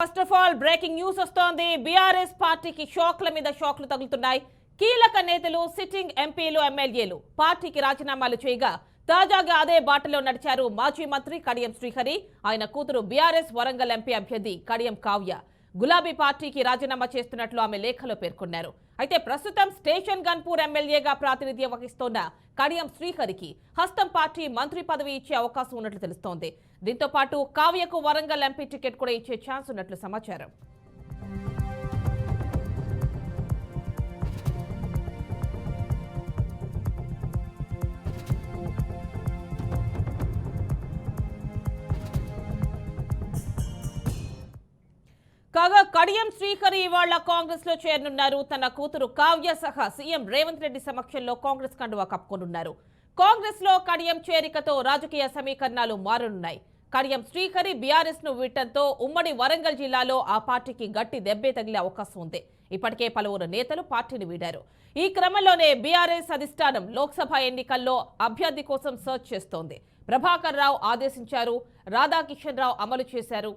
First of all breaking news వస్తోంది. BRS పార్టీకి షాక్ల మీద షాక్లు తగులుతున్నాయి. కీలక నేతలు, సిట్టింగ్ ఎంపీలు, ఎమ్మెల్యేలు పార్టీకి రాజీనామాలు చేయగా తాజాగా అదే బాటలో నడిచారు మాజీ మంత్రి కడియం శ్రీహరి. ఆయన కూతురు బీఆర్ఎస్ వరంగల్ ఎంపీ అభ్యర్థి కడియం కావ్య గులాబీ పార్టీకి రాజీనామా చేస్తున్నట్లు ఆమె లేఖలో పేర్కొన్నారు. అయితే ప్రస్తుతం స్టేషన్ గన్పూర్ ఎమ్మెల్యేగా ప్రాతినిధ్యం వహిస్తోన్న కడియం శ్రీహరికి హస్తం పార్టీ మంత్రి పదవి ఇచ్చే అవకాశం ఉన్నట్లు తెలుస్తోంది. దీంతో పాటు కావ్యకు వరంగల్ ఎంపీ టికెట్ కూడా ఇచ్చే ఛాన్స్ ఉన్నట్లు సమాచారం. కాగా కడియం శ్రీహరి ఇవాళ కాంగ్రెస్ లో చేరనున్నారు. తన కూతురు కావ్య సహా సీఎం రేవంత్ రెడ్డి సమక్షంలో కాంగ్రెస్ కండువా కప్పుకోనున్నారు. కాంగ్రెస్ లో కడియం చేరికతో రాజకీయ సమీకరణాలు మారనున్నాయి. కడియం శ్రీహరి బీఆర్ఎస్ ను వీడటంతో ఉమ్మడి వరంగల్ జిల్లాలో ఆ పార్టీకి గట్టి దెబ్బే తగిలే అవకాశం ఉంది. ఇప్పటికే పలువురు నేతలు పార్టీని వీడారు. ఈ క్రమంలోనే బీఆర్ఎస్ అధిష్టానం లోక్సభ ఎన్నికల్లో అభ్యర్థి కోసం సర్చ్ చేస్తోంది. ప్రభాకర్ రావు ఆదేశించారు, రాధాకిషన్ రావు అమలు చేశారు.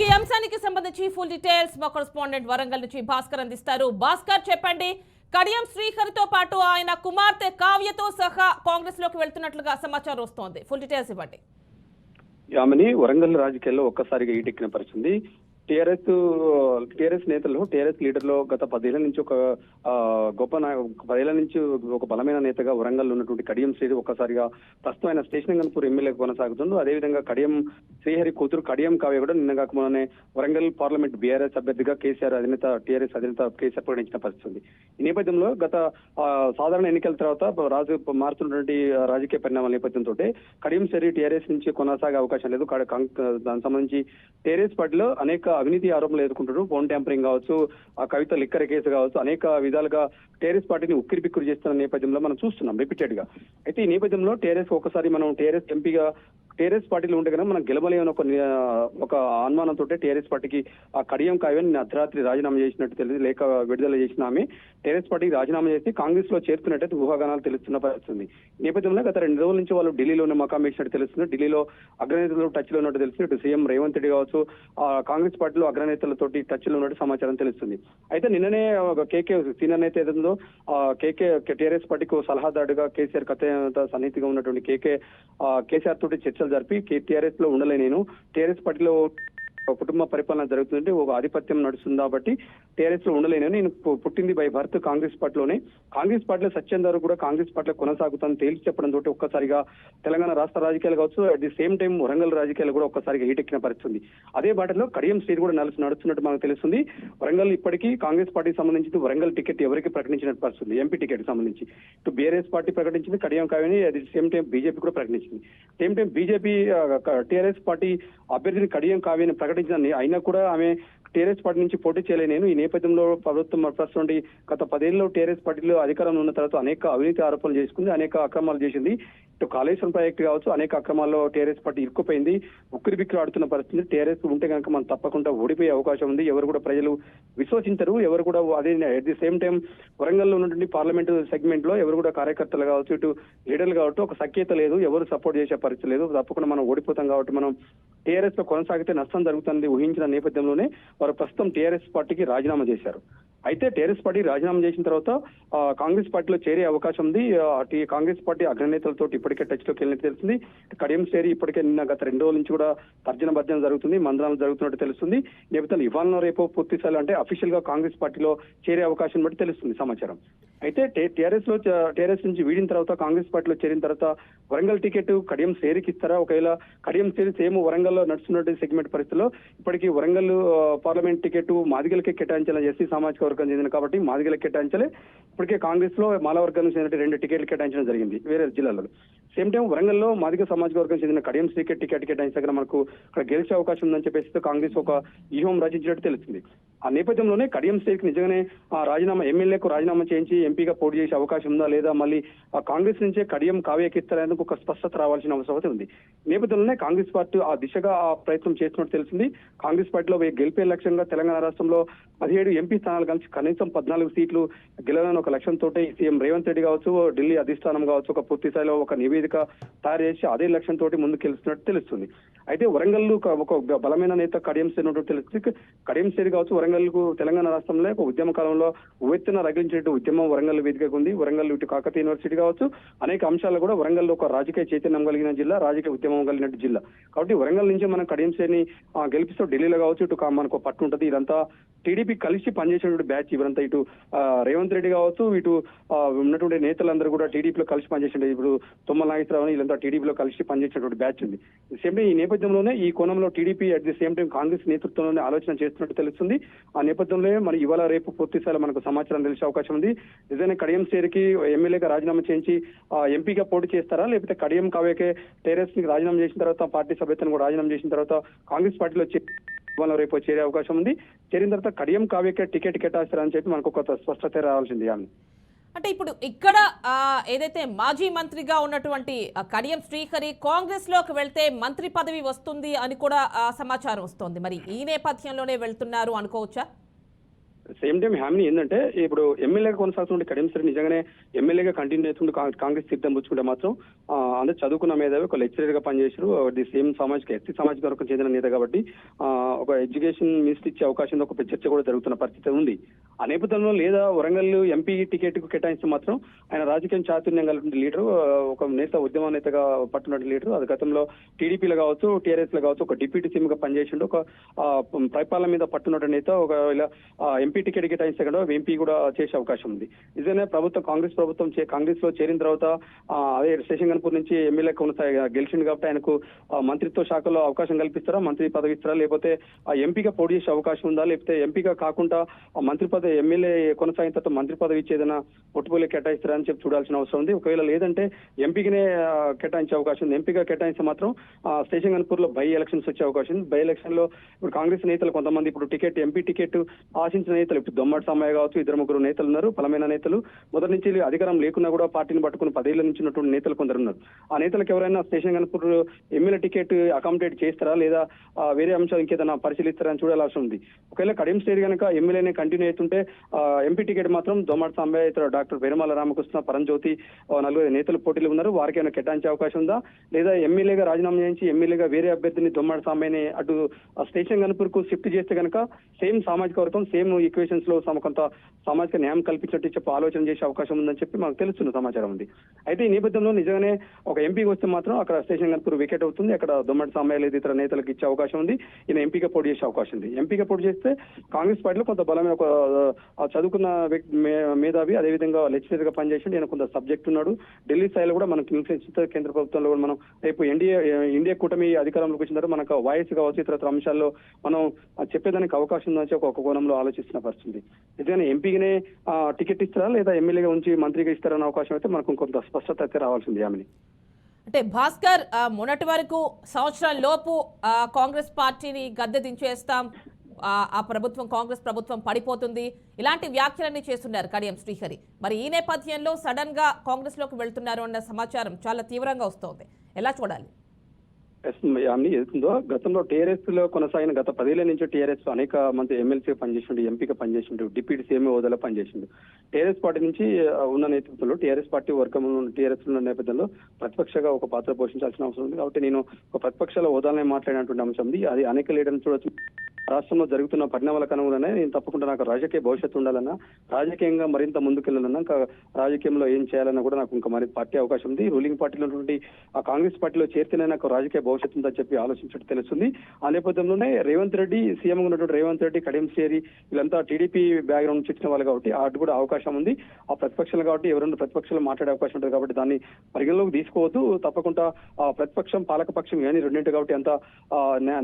ఈ అంశానికి సంబంధించి ఫుల్ డీటెయిల్స్ మా కరెస్పాండెంట్ వరంగల్ నుంచి భాస్కర్ అందిస్తారు. భాస్కర్, చెప్పండి, కడియం శ్రీహరితో పాటు ఆయన కుమార్తె కావ్యతో సహా కాంగ్రెస్ లోకి వెళ్తున్నట్లుగా సమాచారం వస్తోంది. ఫుల్ డీటెయిల్స్ ఇవ్వండి. ఆమెని వరంగల్ రాజకీయాల్లో ఒక్కసారిగా ఈటెక్కిన పరిస్థితి. టీఆర్ఎస్ నేతలు, టీఆర్ఎస్ లీడర్లో గత 10 ఏళ్ల నుంచి ఒక గొప్ప 10 ఏళ్ల నుంచి ఒక బలమైన నేతగా వరంగల్ ఉన్నటువంటి కడియం శ్రీహరి ఒక్కసారిగా ప్రస్తుతం ఆయన స్టేషన్ గన్పూర్ ఎమ్మెల్యేగా కొనసాగుతుండు. అదేవిధంగా కడియం శ్రీహరి కూతురు కడియం కావ్య కూడా నిన్న కాకముందే వరంగల్ పార్లమెంట్ బీఆర్ఎస్ అభ్యర్థిగా కేసీఆర్ అధినేత, టీఆర్ఎస్ అధినేత కేసీఆర్ ప్రకటించిన పరిస్థితి. ఈ నేపథ్యంలో గత సాధారణ ఎన్నికల తర్వాత మారుతున్నటువంటి రాజకీయ పరిణామాల నేపథ్యంతో కడియం శ్రీహరి టీఆర్ఎస్ నుంచి కొనసాగే అవకాశం లేదు. దానికి సంబంధించి టీఆర్ఎస్ పార్టీలో అనేక అవినీతి ఆరోపణలు ఎదుర్కొంటారు. ఫోన్ ట్యాంపరింగ్ కావచ్చు, ఆ కవిత లిక్కర్ కేసు కావచ్చు, అనేక విధాలుగా టీఆర్ఎస్ పార్టీని ఉక్కిరి బిక్కిరి చేస్తున్న నేపథ్యంలో మనం చూస్తున్నాం రిపీటెడ్ గా. అయితే ఈ నేపథ్యంలో టీఆర్ఎస్ ఒకసారి మనం టీఆర్ఎస్ ఎంపీగా టీఆర్ఎస్ పార్టీలో ఉంటే కనుక మనం గెలవలేమని ఒక అనుమానంతో టీఆర్ఎస్ పార్టీకి ఆ కడియం కావ్యాన్ని అర్ధరాత్రి రాజీనామా చేసినట్టు తెలియదు, లేక విడుదల చేసిన ఆమె టీఆర్ఎస్ పార్టీకి రాజీనామా చేసి కాంగ్రెస్ లో చేరుతున్నట్టు ఊహాగానాలు తెలుస్తున్న పరిస్థితుంది. ఈ నేపథ్యంలో గత 2 రోజుల నుంచి వాళ్ళు ఢిల్లీలోనే మకాం వేసినట్టు తెలుస్తుంది. ఢిల్లీలో అగ్రనేతలు టచ్ లో ఉన్నట్టు తెలుస్తుంది. ఇటు సీఎం రేవంత్ రెడ్డి కావచ్చు, కాంగ్రెస్ పార్టీలో అగ్రనేతలతోటి టచ్ లో ఉన్నట్టు సమాచారం తెలుస్తుంది. అయితే నిన్ననే కేకే సీనియర్ నేత ఏదో కేకే టీఆర్ఎస్ పార్టీకి సలహాదారుడుగా కేసీఆర్ కథ సన్నిహితిగా ఉన్నటువంటి కేసీఆర్ తోటి చర్చలు జరిపి టీఆర్ఎస్ లో ఉండలే, నేను టీఆర్ఎస్ పార్టీలో కుటుంబ పరిపాలన జరుగుతుంటే ఒక ఆధిపత్యం నడుస్తుంది కాబట్టి టీఆర్ఎస్ లో ఉండలేను, నేను పుట్టింది బై బర్త్ కాంగ్రెస్ పార్టీలోనే, కాంగ్రెస్ పార్టీలో సత్యందారు కూడా కాంగ్రెస్ పార్టీలో కొనసాగుతాను తేల్చి చెప్పడం తోటి ఒక్కసారిగా తెలంగాణ రాష్ట్ర రాజకీయాలు కావచ్చు, at the same time Warangal రాజకీయాలు కూడా ఒక్కసారిగా హీటెక్కిన పరిస్థితి. అదే బాటలో కడియం శ్రీహరి కూడా నడుస్తున్నట్టు మనకు తెలుస్తుంది. వరంగల్ ఇప్పటికీ కాంగ్రెస్ పార్టీకి సంబంధించి వరంగల్ టికెట్ ఎవరికి ప్రకటించినట్టు పరిస్థితుంది. ఎంపీ టికెట్ సంబంధించి ఇటు బీఆర్ఎస్ పార్టీ ప్రకటించింది, కడియం కావ్యని at the same time BJP కూడా ప్రకటించింది. Same time BJP TRS party అభ్యర్థిని కడియం కావ్యని ప్రకటించిన అయినా కూడా ఆమె టీఆర్ఎస్ పార్టీ నుంచి పోటీ చేయలే నేను. ఈ నేపథ్యంలో ప్రభుత్వం ప్రస్తుతం గత 10 ఏళ్ళలో టీఆర్ఎస్ పార్టీలో అధికారంలో ఉన్న తర్వాత అనేక అవినీతి ఆరోపణలు చేసుకుంది, అనేక అక్రమాలు చేసింది. ఇటు కాళేశ్వరం ప్రాజెక్టు కావచ్చు, అనేక అక్రమాల్లో టీఆర్ఎస్ పార్టీ ఇరుక్కుపోయింది, ఉక్కిరి బిక్కిరి ఆడుతున్న పరిస్థితి. టీఆర్ఎస్ ఉంటే కనుక మనం తప్పకుండా ఓడిపోయే అవకాశం ఉంది. ఎవరు కూడా ప్రజలు విశ్వసించరు, ఎవరు కూడా అదే అట్ ది సేమ్ టైం వరంగల్లో ఉన్నటువంటి పార్లమెంటు సెగ్మెంట్ లో ఎవరు కూడా కార్యకర్తలు కావచ్చు, ఇటు లీడర్లు కావచ్చు, ఒక సఖ్యత లేదు, ఎవరు సపోర్ట్ చేసే పరిస్థితి లేదు. తప్పకుండా మనం ఓడిపోతాం కాబట్టి మనం టీఆర్ఎస్ లో కొనసాగితే నష్టం జరుగుతుంది ఊహించిన నేపథ్యంలోనే వారు ప్రస్తుతం టీఆర్ఎస్ పార్టీకి రాజీనామా చేశారు. అయితే టీఆర్ఎస్ పార్టీ రాజీనామా చేసిన తర్వాత కాంగ్రెస్ పార్టీలో చేరే అవకాశం ఉంది. కాంగ్రెస్ పార్టీ అగ్రనేతలతో ఇప్పటికే టచ్ లోకి వెళ్ళినట్టు తెలుస్తుంది. కడియం చేరి ఇప్పటికే నిన్న గత 2 రోజుల నుంచి కూడా తర్జన భర్జన జరుగుతుంది, మంత్రాలు జరుగుతున్నట్టు తెలుస్తుంది. నేపథ్యంలో ఇవాళ రేపు పూర్తిస్థాయిలో అంటే అఫీషియల్ గా కాంగ్రెస్ పార్టీలో చేరే అవకాశం బట్టి తెలుస్తుంది సమాచారం. అయితే టీఆర్ఎస్ నుంచి వీడిన తర్వాత కాంగ్రెస్ పార్టీలో చేరిన తర్వాత వరంగల్ టికెట్ కడియం సేరికి ఇస్తారా? ఒకవేళ కడియం సేరి సేమ్ వరంగల్ లో నడుస్తున్నటువంటి సెగ్మెంట్ పరిస్థితిలో ఇప్పటికీ వరంగల్ పార్లమెంట్ టికెట్ మాదిగలకే కేటాయించాలని ఎస్సీ సామాజిక వర్గం చెందిన కాబట్టి మాదిగలకు కేటాయించాలి. ఇప్పటికే కాంగ్రెస్ లో మాల వర్గానికి చెందిన 2 టికెట్లు కేటాయించడం జరిగింది వేరే జిల్లాలలో. సేమ్ టైం వరంగల్లో మాదిగ సామాజిక వర్గం చెందిన కడియం శ్రీకే టికెట్ కేటాయించగా మనకు అక్కడ గెలిచే అవకాశం ఉందని చెప్పేసి కాంగ్రెస్ ఒక వ్యూహం రచించినట్టు తెలుస్తుంది. ఆ నేపథ్యంలోనే కడియం శ్రీకి నిజంగానే ఎమ్మెల్యేకు రాజీనామా చేయించి ఎంపీగా పోటీ చేసే అవకాశం ఉందా లేదా మళ్ళీ కాంగ్రెస్ నుంచే కడియం కావ్యకిస్తారనేందుకు ఒక స్పష్టత రావాల్సిన అవసరం ఉంది. నేపథ్యంలోనే కాంగ్రెస్ పార్టీ ఆ దిశగా ఆ ప్రయత్నం చేస్తున్నట్టు తెలిసింది. కాంగ్రెస్ పార్టీలో గెలిపే లక్ష్యంగా తెలంగాణ రాష్ట్రంలో 17 ఎంపీ స్థానాలు కలిసి కనీసం 14 సీట్లు గెలవాలని ఒక లక్ష్యంతో సీఎం రేవంత్ రెడ్డి కావచ్చు, ఢిల్లీ అధిష్టానం కావచ్చు ఒక పూర్తి స్థాయిలో ఒక నివేదిక తయారు చేసి అదే లక్ష్యంతో ముందుకెళ్తున్నట్టు తెలుస్తుంది. అయితే వరంగల్ ఒక బలమైన నేత కడియం శ్రీ ఉన్నట్టు తెలుస్తుంది. కడియం శ్రీ కావచ్చు వరంగల్ కు తెలంగాణ రాష్ట్రంలో ఒక ఉద్యమ కాలంలో ఉవ్వెత్తున రగిలించేట ఉద్యమం వరంగల్ వేదికగా ఉంది. వరంగల్ ఇటు కాకతీయ యూనివర్సిటీ కావచ్చు అనేక అంశాలు కూడా వరంగల్ ఒక రాజకీయ చైతన్యం కలిగిన జిల్లా, రాజకీయ ఉద్యమం కలిగిన జిల్లా కాబట్టి వరంగల్ నుంచి మనం కడియం శ్రీని గెలిపిస్తూ ఢిల్లీలో కావచ్చు ఇటు మనకు పట్టు ఉంటుంది. ఇదంతా టీడీపీ కలిసి పనిచేసినటువంటి బ్యాచ్ ఇవరంతా ఇటు రేవంత్ రెడ్డి కావచ్చు ఇటు ఉన్నటువంటి నేతలందరూ కూడా టీడీపీలో కలిసి పనిచేసిండే. ఇప్పుడు తుమ్మల నాగేశ్వరరావు వీళ్ళంతా టీడీపీలో కలిసి పనిచేసినటువంటి బ్యాచ్ ఉంది. సేమ్ టైం ఈ నేపథ్యంలోనే ఈ కోణంలో TDP at the same time Congress నేతృత్వంలోనే ఆలోచన చేస్తున్నట్టు తెలుస్తుంది. ఆ నేపథ్యంలో మరి ఇవాళ రేపు పూర్తిస్థాయిలో మనకు సమాచారం తెలిసే అవకాశం ఉంది. నిజంగా కడియం సేరికి ఎమ్మెల్యేగా రాజీనామా చేయించి ఎంపీగా పోటీ చేస్తారా లేకపోతే కడియం కావ్యకే టీఆర్ఎస్ కి రాజీనామా చేసిన తర్వాత పార్టీ సభ్యత్వం కూడా రాజీనామా చేసిన తర్వాత కాంగ్రెస్ పార్టీలో రేపు చేరే అవకాశం ఉంది. చేరిన తర్వాత కడియం కావ్యకే టికెట్ కేటాయిస్తారని చెప్పి మనకు ఒక స్పష్టత రావాల్సింది. అంటే ఇప్పుడు ఇక్కడ ఏదైతే మాజీ మంత్రిగా ఉన్నటువంటి కడియం శ్రీహరి కాంగ్రెస్ లోకి వెళ్తే మంత్రి పదవి వస్తుంది అని కూడా సమాచారం వస్తోంది. మరి ఈ నేపథ్యంలోనే వెళ్తున్నారు అనుకోవచ్చా? సేమ్ టైం హామీ ఏంటంటే ఇప్పుడు ఎమ్మెల్యేగా కొనసాగుతుంటే కడియం శ్రీ నిజంగానే ఎమ్మెల్యేగా కంటిన్యూ చేస్తుంటే కాంగ్రెస్ తీర్థం పుచ్చుకుంటే మాత్రం అందరూ చదువుకున్న మేధావి ఒక లెక్చరర్ గా పనిచేసారు. ది సేమ్ ఎస్సీ సామాజిక వర్గం చెందిన నేత కాబట్టి ఒక ఎడ్యుకేషన్ మినిస్టర్ ఇచ్చే అవకాశం ఒక చర్చ కూడా జరుగుతున్న పరిస్థితి ఉంది. ఆ నేపథ్యంలో లేదా వరంగల్ ఎంపీ టికెట్ కు కేటాయిస్తే మాత్రం ఆయన రాజకీయం చాతుర్యం కలిగిన లీడర్, ఒక నేత ఉద్యమ నేతగా పట్టున్నట్టు లీడర్. అది గతంలో టీడీపీలో కావచ్చు టీఆర్ఎస్ లో కావచ్చు ఒక డిప్యూటీ సీఎం గా పనిచేసిండు. ఒక పరిపాలన మీద పట్టున్నట్టు నేత ఒకవేళ ఎంపీ టికెట్ కేటాయిస్తే కూడా ఎంపీ కూడా చేసే అవకాశం ఉంది. నిజంగానే కాంగ్రెస్ ప్రభుత్వం కాంగ్రెస్ లో చేరిన తర్వాత అదే శేషంగన్పూర్ నుంచి ఎమ్మెల్యే గెలిచింది కాబట్టి ఆయనకు మంత్రిత్వ శాఖలో అవకాశం కల్పిస్తారా, మంత్రి పదవి ఇస్తారా, లేకపోతే ఎంపీగా పోటీ చేసే అవకాశం ఉందా, లేకపోతే ఎంపీగా కాకుండా మంత్రి పదవి ఎమ్మెల్యే కొనసాగిన తర్వాత మంత్రి పదవి ఇచ్చేదైనా పొట్టుపోలే కేటాయిస్తారా అని చెప్పి చూడాల్సిన అవసరం ఉంది. ఒకవేళ లేదంటే ఎంపీగానే కేటాయించే అవకాశం ఉంది. ఎంపీగా కేటాయిస్తే మాత్రం శేషంగన్పూర్ లో బై ఎలక్షన్స్ వచ్చే అవకాశం ఉంది. బై ఎలక్షన్ లో ఇప్పుడు కాంగ్రెస్ నేతలు కొంతమంది ఇప్పుడు ఎంపీ టికెట్ ఆశించిన నేతలు ఇప్పుడు దొమ్మటి సామయ్య కావచ్చు 2-3 నేతలు ఉన్నారు, బలమైన నేతలు. మొదటి నుంచి అధికారం లేకున్నా కూడా పార్టీని పట్టుకుని 10 ఏళ్ల నుంచి ఉన్నటువంటి నేతలు కొందరు ఉన్నారు. ఆ నేతలకు ఎవరైనా శేషంగన్పూర్ ఎమ్మెల్యే టికెట్ అకామిడేట్ చేస్తారా లేదా వేరే అంశాలు ఇంకేదైనా పరిశీలిస్తారని చూడాల్సి ఉంది. ఒకవేళ కడియం శ్రీ కనుక ఎమ్మెల్యేనే కంటిన్యూ అవుతుంటే ఎంపీ టికెట్ మాత్రం దొమ్మటి సాంబయ్య, ఇతర డాక్టర్ వేరమాల రామకృష్ణ, పరంజ్యోతి 4 నేతలు పోటీలు ఉన్నారు. వారికి ఏమైనా కేటాయించే అవకాశం ఉందా, లేదా ఎమ్మెల్యేగా రాజీనామా చేయించి ఎమ్మెల్యేగా వేరే అభ్యర్థిని దొమ్మటి సాంబయ్యని అటు శేషంగన్పూర్ కు షిఫ్ట్ చేస్తే కనుక సేమ్ సామాజిక వర్గం సేమ్ ఈక్వేషన్స్ లో కొంత సామాజిక న్యాయం కల్పించినట్టు చెప్పి ఆలోచన చేసే అవకాశం ఉందని చెప్పి మనకు తెలుస్తున్న సమాచారం ఉంది. అయితే ఈ నేపథ్యంలో నిజంగానే ఒక ఎంపీకి వస్తే మాత్రం అక్కడ శేషంగన్పూర్ వికెట్ అవుతుంది. అక్కడ దొమ్మటి సాంబయ్య లేదా ఇతర నేతలకు ఇచ్చే అవకాశం ఉంది. ఈయన ఎంపీగా పోటీ చేసే అవకాశం ఉంది. ఎంపీగా పోటీ చేస్తే కాంగ్రెస్ పార్టీలో కొంత బలమైన ఒక చదువుకున్న మేధావి, అదేవిధంగా లెక్చరర్ గా పనిచేసి ఈయన కొంత సబ్జెక్ట్ ఉన్నాడు. ఢిల్లీ స్థాయిలో కూడా మనకు కేంద్ర ప్రభుత్వంలో కూడా మనం రేపు ఇండియా కూటమి అధికారంలోకి వచ్చిన తర్వాత మనకు వాయిస్ కావచ్చు ఇతర అంశాల్లో మనం చెప్పేదానికి అవకాశం ఉందని ఒక కోణంలో ఆలోచిస్తున్న పరిస్థితి. నిజంగానే ఎంపీగానే టికెట్ ఇస్తారా లేదా ఎమ్మెల్యేగా ఉంచి మంత్రిగా ఇస్తారన్న అవకాశం అయితే మనకు కొంత స్పష్టత అయితే రావాల్సింది. ఆమెని అంటే భాస్కర్ మొన్నటి వరకు సంవత్సరం లోపు కాంగ్రెస్ పార్టీని గద్దె దించేస్తాం, ఆ ప్రభుత్వం కాంగ్రెస్ ప్రభుత్వం పడిపోతుంది, ఇలాంటి వ్యాఖ్యలన్నీ చేస్తున్నారు కడియం శ్రీహరి. మరి ఈ నేపథ్యంలో సడన్ గా కాంగ్రెస్ లోకి వెళ్తున్నారు అన్న సమాచారం చాలా తీవ్రంగా వస్తోంది. ఎలా చూడాలి? ఏదో గతంలో టీఆర్ఎస్ లో కొనసాగిన గత 10 ఏళ్ల నుంచి టీఆర్ఎస్ అనేక మంది ఎమ్మెల్సీగా పనిచేసిండు, ఎంపీగా పనిచేసిండు, డిప్యూటీ సీఎం హోదాలో పనిచేసిండు. టీఆర్ఎస్ పార్టీ నుంచి ఉన్న నేతృత్వంలో టీఆర్ఎస్ పార్టీ వర్గం టీఆర్ఎస్ ఉన్న నేపథ్యంలో ప్రతిపక్షగా ఒక పాత్ర పోషించాల్సిన అవసరం ఉంది. కాబట్టి నేను ఒక ప్రతిపక్షాల హోదాలనే మాట్లాడినటువంటి అంశం ఉంది. అది అనేక లీడర్లు చూడొచ్చు. రాష్ట్రంలో జరుగుతున్న పరిణామాలకు అనుగుణంగానే నేను తప్పకుండా నాకు రాజకీయ భవిష్యత్తు ఉండాలన్నా, రాజకీయంగా మరింత ముందుకెళ్లాలన్నా, ఇంకా రాజకీయంలో ఏం చేయాలన్నా కూడా నాకు ఇంకా మరి పార్టీ అవకాశం ఉంది. రూలింగ్ పార్టీలో ఉన్నటువంటి ఆ కాంగ్రెస్ పార్టీలో చేరితేనే నాకు రాజకీయ భవిష్యత్తు ఉందని చెప్పి ఆలోచించడం తెలుస్తుంది. ఆ నేపథ్యంలోనే రేవంత్ రెడ్డి సీఎం ఉన్నటువంటి రేవంత్ రెడ్డి, కడియం శ్రీహరి వీళ్ళంతా టీడీపీ బ్యాక్గ్రౌండ్ నుంచి వచ్చిన వాళ్ళు కాబట్టి అటు కూడా అవకాశం ఉంది. ఆ ప్రతిపక్షాలు కాబట్టి ఎవరైనా ప్రతిపక్షాలు మాట్లాడే అవకాశం ఉంటుంది కాబట్టి దాన్ని పరిగణలోకి తీసుకోవద్దు. తప్పకుండా ప్రతిపక్షం పాలకపక్షం కానీ రెండింటి కాబట్టి అంత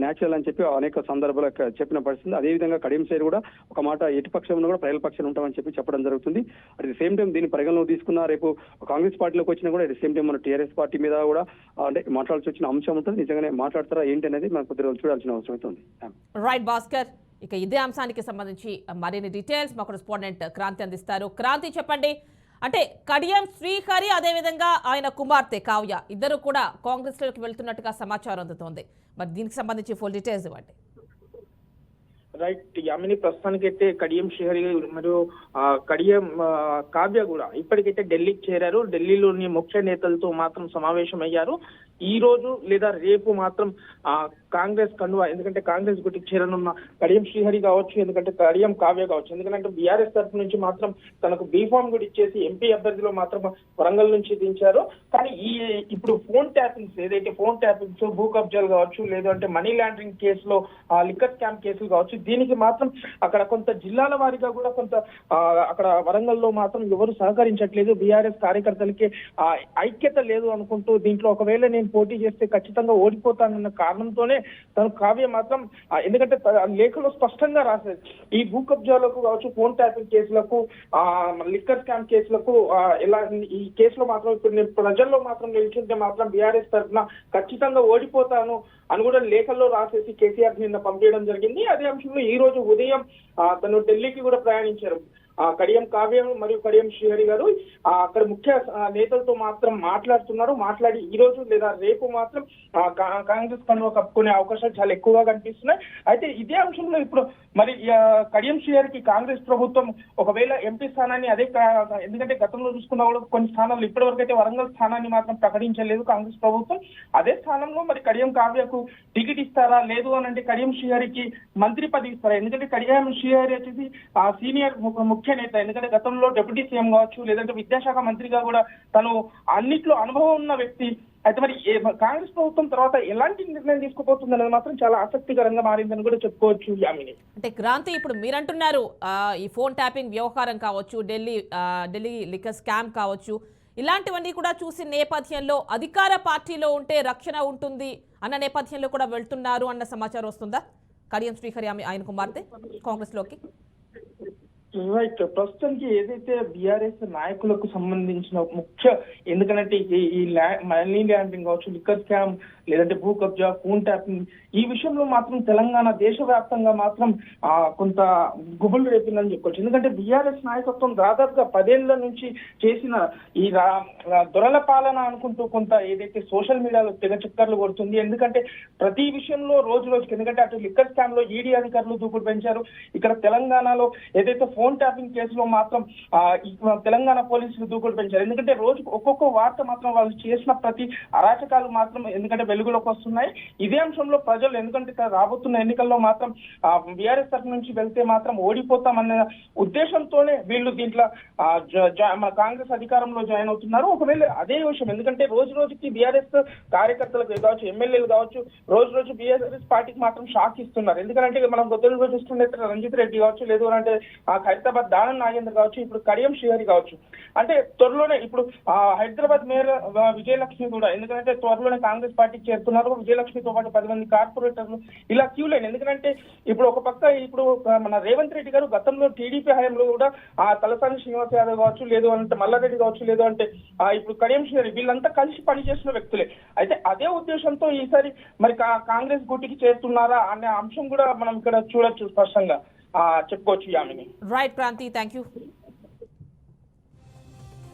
న్యాచురల్ అని చెప్పి అనేక సందర్భాలు చెప్పిన పరిస్థితి. అదేవిధంగా కడియం శ్రీహరి కూడా ఒక మాట ఎటు పక్షంలో కూడా ప్రజల పక్షాలు ఉంటామని చెప్పి చెప్పడం జరుగుతుంది. అట్ ది సేమ్ టైం దీన్ని పరిగణలోకి తీసుకున్న రేపు కాంగ్రెస్ పార్టీలోకి వచ్చినా కూడా అట్ ది సేమ్ టైం మన టీఆర్ఎస్ పార్టీ మీద కూడా అంటే మాట్లాడాల్సి వచ్చిన అంశం ఉంటుంది. నిజంగానే మాట్లాడతారా ఏంటి అనేది మనం కొద్ది రోజులు చూడాల్సిన అవసరం అయితే ఉంది. రైట్ భాస్కర్, ఇక ఇదే అంశానికి సంబంధించి మరిన్ని డీటెయిల్స్ మా కరెస్పాండెంట్ క్రాంతి అందిస్తారు. క్రాంతి, చెప్పండి, అంటే కడియం శ్రీహరి అదేవిధంగా ఆయన కుమార్తె కావ్య ఇద్దరు కూడా కాంగ్రెస్ లోకి వెళ్తున్నట్టుగా సమాచారం అందుతోంది. మరి దీనికి సంబంధించి ఫుల్ డీటెయిల్స్ ఇవ్వండి. రైట్ యామిని, ప్రస్తుతానికైతే కడియం శ్రీహరి మరియు కడియం కావ్య కూడా ఇప్పటికైతే ఢిల్లీకి చేరారు. ఢిల్లీలోని ముఖ్య నేతలతో మాత్రం సమావేశం అయ్యారు. ఈ రోజు లేదా రేపు మాత్రం కాంగ్రెస్ కండువా, ఎందుకంటే కాంగ్రెస్ గుటికి చేరనున్న కడియం శ్రీహరి కావచ్చు, ఎందుకంటే కడియం కావ్య కావచ్చు, ఎందుకంటే బీఆర్ఎస్ తరఫు నుంచి మాత్రం తనకు బీఫామ్ కూడా ఇచ్చేసి ఎంపీ అభ్యర్థిలో మాత్రం వరంగల్ నుంచి దించారు. కానీ ఇప్పుడు ఫోన్ ట్యాపింగ్స్, ఏదైతే ఫోన్ ట్యాపింగ్స్, భూ కబ్జాలు కావచ్చు, లేదంటే మనీ లాండరింగ్ కేసులో లిక్కర్ స్కామ్ కేసులు కావచ్చు, దీనికి మాత్రం అక్కడ కొంత జిల్లాల వారీగా కూడా కొంత అక్కడ వరంగల్లో మాత్రం ఎవరు సహకరించట్లేదు. బీఆర్ఎస్ కార్యకర్తలకి ఐక్యత లేదు అనుకుంటూ దీంట్లో ఒకవేళ నేను పోటీ చేస్తే ఖచ్చితంగా ఓడిపోతానన్న కారణంతోనే తను కావ్య మాత్రం, ఎందుకంటే లేఖలో స్పష్టంగా రాసేది ఈ భూ కబ్జాలకు కావచ్చు, ఫోన్ ట్యాపింగ్ కేసులకు, లిక్కర్ స్కామ్ కేసులకు ఎలా ఈ కేసులో మాత్రం ఇప్పుడు నేను ప్రజల్లో మాత్రం నిలిచింటే మాత్రం బీఆర్ఎస్ తరఫున ఖచ్చితంగా ఓడిపోతాను అని కూడా లేఖల్లో రాసేసి కేసీఆర్ నిన్న పంపించడం జరిగింది. అదే అంశంలో ఈ రోజు ఉదయం తను ఢిల్లీకి కూడా ప్రయాణించారు. కడియం కావ్య మరియు కడియం శ్రీహరి గారు అక్కడ ముఖ్య నేతలతో మాత్రం మాట్లాడుతున్నారు. మాట్లాడి ఈ రోజు లేదా రేపు మాత్రం కాంగ్రెస్ కండువా కప్పుకునే అవకాశాలు చాలా ఎక్కువగా కనిపిస్తున్నాయి. అయితే ఇదే అంశంలో ఇప్పుడు మరి కడియం శ్రీహరికి కాంగ్రెస్ ప్రభుత్వం ఒకవేళ ఎంపీ స్థానాన్ని ఎందుకంటే గతంలో చూసుకున్నా కూడా కొన్ని స్థానాలు ఇప్పటివరకు అయితే వరంగల్ స్థానాన్ని మాత్రం ప్రకటించలేదు కాంగ్రెస్ ప్రభుత్వం. అదే స్థానంలో మరి కడియం కావ్యకు టికెట్ ఇస్తారా, లేదు అని అంటే కడియం శ్రీహరికి మంత్రి పదవి ఇస్తారా? ఎందుకంటే కడియం శ్రీహరి వచ్చేసి సీనియర్ ముఖ్య నేత, ఎందుకంటే గతంలో డిప్యూటీ సీఎం కావచ్చు, లేదంటే విద్యాశాఖ మంత్రిగా కూడా తను అన్నిట్లో అనుభవం ఉన్న వ్యక్తి. అయితే మరి కాంగ్రెస్ ప్రభుత్వం తర్వాత ఎలాంటి నిర్ణయం తీసుకోబోతుంది అనేది మాత్రం చాలా ఆసక్తికరంగా మారిందని కూడా చెప్పుకోవచ్చు యామిని. అంటే క్రాంతి, ఇప్పుడు మీరంటున్నారు ఈ ఫోన్ ట్యాపింగ్ వ్యవహారం కావచ్చు, ఢిల్లీ లిక్కర్ స్కామ్ కావచ్చు, ఇలాంటివన్నీ కూడా చూసిన నేపథ్యంలో అధికార పార్టీలో ఉంటే రక్షణ ఉంటుంది అన్న నేపథ్యంలో కూడా వెళ్తున్నారు అన్న సమాచారం వస్తుందా కడియం శ్రీహరి ఆయన కుమార్తె కాంగ్రెస్ లోకి? రైట్, ప్రస్తుతానికి ఏదైతే బీఆర్ఎస్ నాయకులకు సంబంధించిన ముఖ్య, ఎందుకంటే ఈ మనీ లాండరింగ్ కావచ్చు, లిక్కర్ స్కామ్, లేదంటే భూ కబ్జా, ఫోన్ ట్యాపింగ్, ఈ విషయంలో మాత్రం తెలంగాణ దేశవ్యాప్తంగా మాత్రం కొంత గుబులు రేపిందని చెప్పుకోవచ్చు. ఎందుకంటే బీఆర్ఎస్ నాయకత్వం దాదాపుగా 10 ఏళ్ల నుంచి చేసిన ఈ దొరల పాలన అనుకుంటూ కొంత ఏదైతే సోషల్ మీడియాలో తెగ చక్కర్లు కొడుతుంది. ఎందుకంటే ప్రతి విషయంలో రోజు రోజుకి, ఎందుకంటే అటు లిక్కర్ స్కామ్ లో ఈడీ అధికారులు దూకుడు పెంచారు. ఇక్కడ తెలంగాణలో ఏదైతే ఫోన్ ట్యాపింగ్ కేసులో మాత్రం తెలంగాణ పోలీసులు దూకుడు పెంచారు. ఎందుకంటే రోజుకు ఒక్కొక్క వార్త మాత్రం వాళ్ళు చేసిన ప్రతి అరాచకాలు మాత్రం ఎందుకంటే వెలుగులోకి వస్తున్నాయి. ఇదే అంశంలో ప్రజలు, ఎందుకంటే రాబోతున్న ఎన్నికల్లో మాత్రం బీఆర్ఎస్ తరఫు నుంచి వెళ్తే మాత్రం ఓడిపోతామన్న ఉద్దేశంతోనే వీళ్ళు దీంట్లో కాంగ్రెస్ అధికారంలో జాయిన్ అవుతున్నారు. ఒకవేళ అదే విషయం, ఎందుకంటే రోజు రోజుకి బీఆర్ఎస్ కార్యకర్తలకు కావచ్చు, ఎమ్మెల్యేలు కావచ్చు, రోజు రోజు బీఆర్ఎస్ పార్టీకి మాత్రం షాక్ ఇస్తున్నారు. ఎందుకంటే మనం గొప్పలు చూస్తుంటే రంజిత్ రెడ్డి కావచ్చు, లేదు అంటే హైదరాబాద్ దానం నాగేంద్ర కావచ్చు, ఇప్పుడు కడియం శ్రీహరి కావచ్చు, అంటే త్వరలోనే ఇప్పుడు హైదరాబాద్ మేయర్ విజయలక్ష్మి కూడా, ఎందుకంటే త్వరలోనే కాంగ్రెస్ పార్టీకి చేరుతున్నారు. విజయలక్ష్మితో పాటు 10 మంది కార్పొరేటర్లు ఇలా క్యూ లైన్. ఎందుకంటే ఇప్పుడు ఒక పక్క ఇప్పుడు మన రేవంత్ రెడ్డి గారు గతంలో టీడీపీ హయాంలో కూడా తలసాని శ్రీనివాస్ యాదవ్ కావచ్చు, లేదు అంటే మల్లారెడ్డి కావచ్చు, లేదు అంటే ఇప్పుడు కడియం శ్రీహరి, వీళ్ళంతా కలిసి పనిచేసిన వ్యక్తులే. అయితే అదే ఉద్దేశంతో ఈసారి మరి కాంగ్రెస్ గుట్టికి చేరుతున్నారా అనే అంశం కూడా మనం ఇక్కడ చూడొచ్చు, స్పష్టంగా చెప్పుకోవచ్చు Yamini. Right Kranti, thank you.